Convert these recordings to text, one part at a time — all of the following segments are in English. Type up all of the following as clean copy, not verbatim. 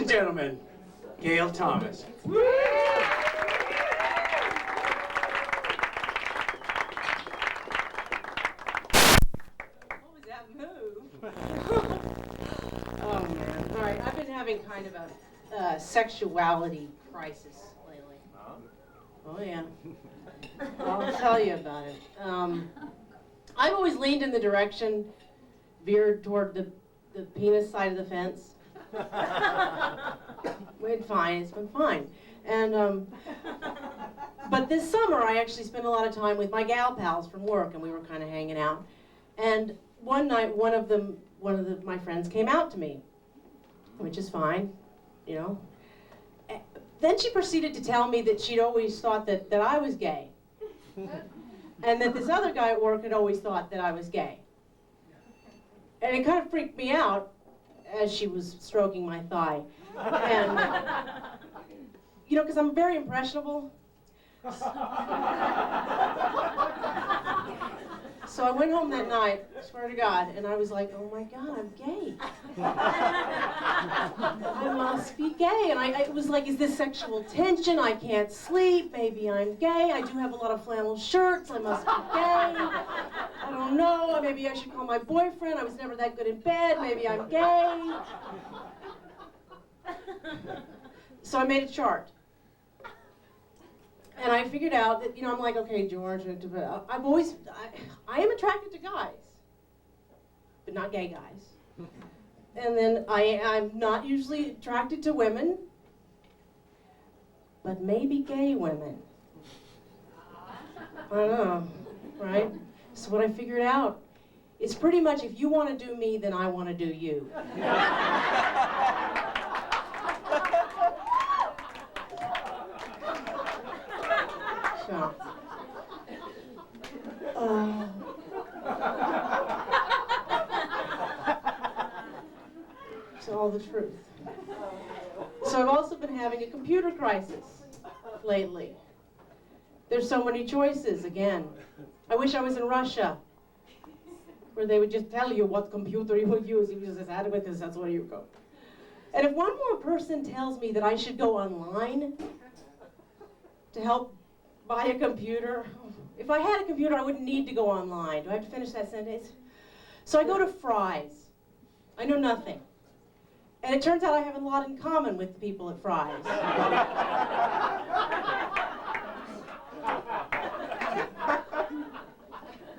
and gentlemen, Gail Thomas. What was that move? Oh man. All right, I've been having kind of a sexuality crisis lately. Oh yeah. I'll tell you about it. I've always leaned in the direction veered toward the penis side of the fence. It's been fine. And but this summer I actually spent a lot of time with my gal pals from work, and we were kind of hanging out. And one night, one of my friends came out to me, which is fine, you know. Then she proceeded to tell me that she'd always thought that I was gay. And that this other guy at work had always thought that I was gay. And it kind of freaked me out as she was stroking my thigh. And, you know, because I'm very impressionable. So I went home that night, swear to God, and I was like, oh my God, I'm gay. I must be gay. And I was like, is this sexual tension? I can't sleep. Maybe I'm gay. I do have a lot of flannel shirts. I must be gay. I don't know. Maybe I should call my boyfriend. I was never that good in bed. Maybe I'm gay. So I made a chart. And I figured out that, you know, I'm like, okay, George, I am attracted to guys, but not gay guys. And then I'm not usually attracted to women, but maybe gay women. I don't know, right? So what I figured out is pretty much if you want to do me, then I want to do you. So, it's all the truth. So I've also been having a computer crisis lately. There's so many choices, again. I wish I was in Russia, where they would just tell you what computer you would use. You just add it with this, that's where you go. And if one more person tells me that I should go online to help buy a computer. If I had a computer, I wouldn't need to go online. Do I have to finish that sentence? So I go to Fry's. I know nothing. And it turns out I have a lot in common with the people at Fry's.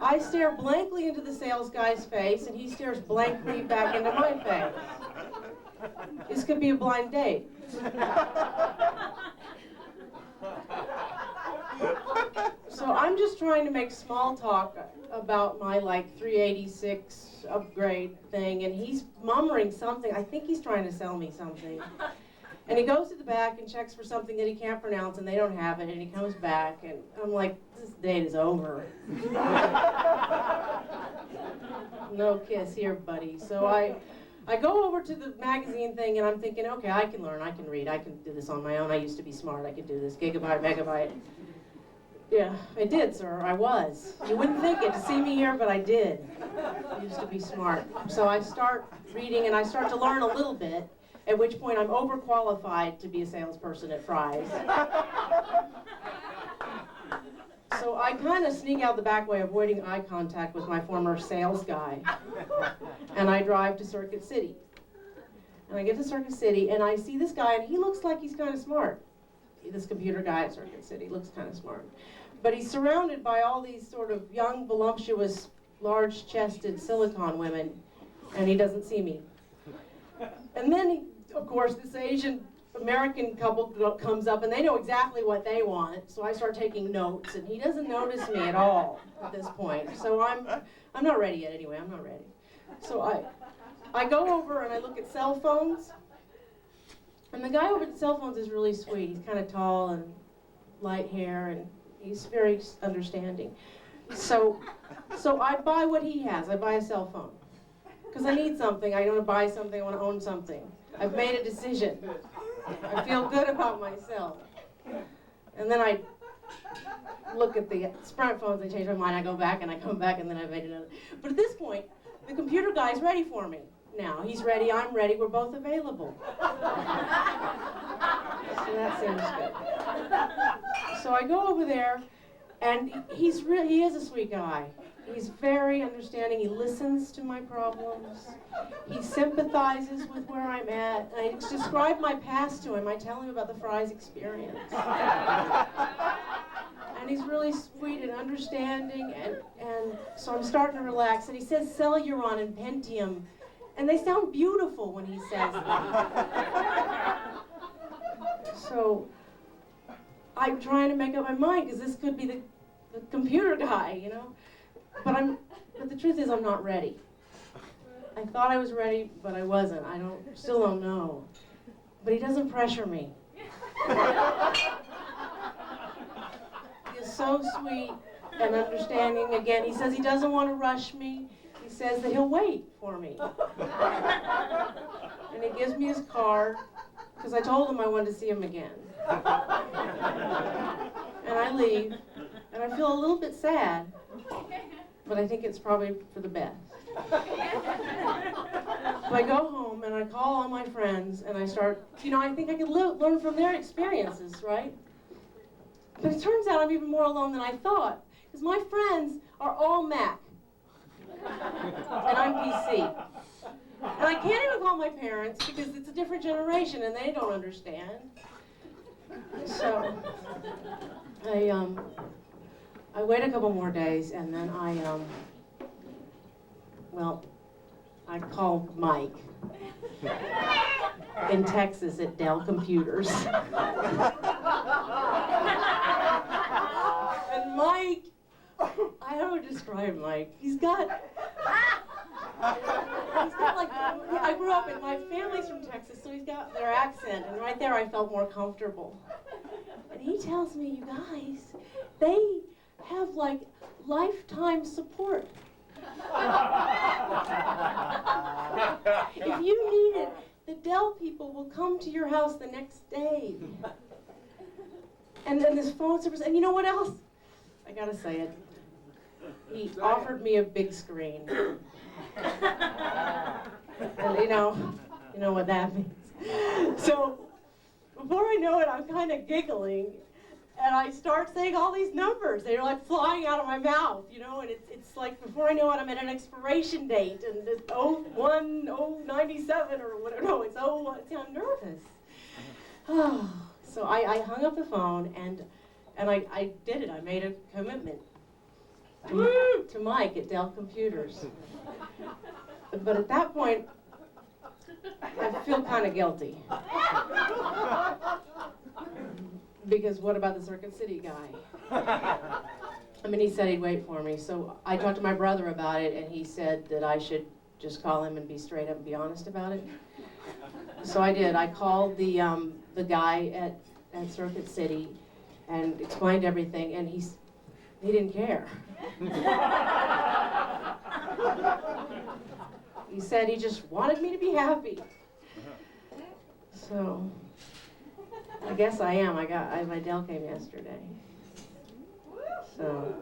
I stare blankly into the sales guy's face, and he stares blankly back into my face. This could be a blind date. So I'm just trying to make small talk about my like 386 upgrade thing, and he's murmuring something. I think he's trying to sell me something. And he goes to the back and checks for something that he can't pronounce, and they don't have it, and he comes back, and I'm like, this date is over. No kiss here, buddy. So I go over to the magazine thing, and I'm thinking, okay, I can learn, I can read, I can do this on my own. I used to be smart, I could do this, gigabyte, megabyte. Yeah, I did, sir, I was. You wouldn't think it to see me here, but I did. I used to be smart. So I start reading, and I start to learn a little bit, at which point I'm overqualified to be a salesperson at Fry's. So I kind of sneak out the back way, avoiding eye contact with my former sales guy. And I drive to Circuit City. And I get to Circuit City, and I see this guy, and he looks like he's kind of smart. This computer guy at Circuit City looks kind of smart. But he's surrounded by all these sort of young, voluptuous, large-chested silicone women, and he doesn't see me. And then, of course, this Asian American couple comes up, and they know exactly what they want, so I start taking notes, and he doesn't notice me at all at this point. So I'm not ready yet anyway, I'm not ready. So I go over and I look at cell phones, and the guy over at cell phones is really sweet. He's kind of tall and light hair, and he's very understanding. So I buy what he has. I buy a cell phone. Because I need something. I want to buy something. I want to own something. I've made a decision. I feel good about myself. And then I look at the Sprint phones. I change my mind. I go back, and I come back, and then I made another. But at this point, the computer guy's ready for me. Now, he's ready, I'm ready, we're both available. seems good. So I go over there, and he is a sweet guy. He's very understanding. He listens to my problems. He sympathizes with where I'm at. And I describe my past to him. I tell him about the Fry's experience. And he's really sweet and understanding, and so I'm starting to relax. And he says Celluron and Pentium, and they sound beautiful when he says them. So I'm trying to make up my mind, because this could be the computer guy, you know? But the truth is I'm not ready. I thought I was ready, but I wasn't. Still don't know. But he doesn't pressure me. He's so sweet and understanding. Again, he says he doesn't want to rush me. He says that he'll wait for me. And he gives me his card, because I told him I wanted to see him again. And I leave, and I feel a little bit sad, but I think it's probably for the best. So I go home, and I call all my friends, and I start, I think I could learn from their experiences, right? But it turns out I'm even more alone than I thought, because my friends are all Mac, and I'm PC. And I can't even call my parents, because it's a different generation, and they don't understand. So I wait a couple more days, and then I call Mike in Texas at Dell Computers. And Mike, I don't describe Mike. He's got like, I grew up, and my family's from Texas, so he's got their accent, and right there I felt more comfortable. And he tells me, you guys, they have like lifetime support. If you need it, the Dell people will come to your house the next day. And then this phone service, and you know what else? I gotta say it. He offered me a big screen. And you know what that means. So before I know it, I'm kind of giggling, and I start saying all these numbers. They're like flying out of my mouth, and it's like before I know it, I'm at an expiration date, and it's 01097 or whatever. No, it's 01. See, I'm nervous. So I hung up the phone, and I did it. I made a commitment to Mike at Dell Computers. But at that point, I feel kind of guilty. Because what about the Circuit City guy? I mean, he said he'd wait for me. So I talked to my brother about it, and he said that I should just call him and be straight up and be honest about it. So I did. I called the guy at Circuit City and explained everything, and he didn't care. He said he just wanted me to be happy. So I guess I am. My Dell came yesterday. So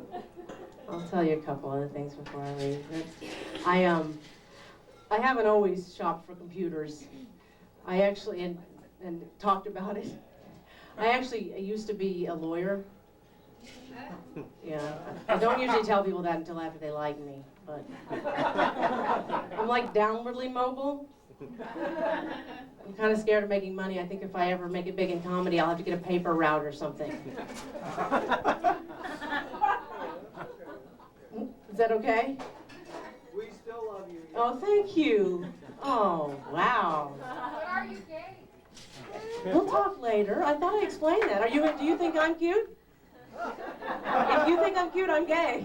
I'll tell you a couple other things before I leave. I haven't always shopped for computers. I actually and talked about it. I used to be a lawyer. Yeah, I don't usually tell people that until after they like me, but I'm like downwardly mobile. I'm kind of scared of making money. I think if I ever make it big in comedy, I'll have to get a paper route or something. Is that okay? We still love you. Oh, thank you. Oh, wow. But are you gay? We'll talk later. I thought I explained that. Do you think I'm cute? If you think I'm cute, I'm gay.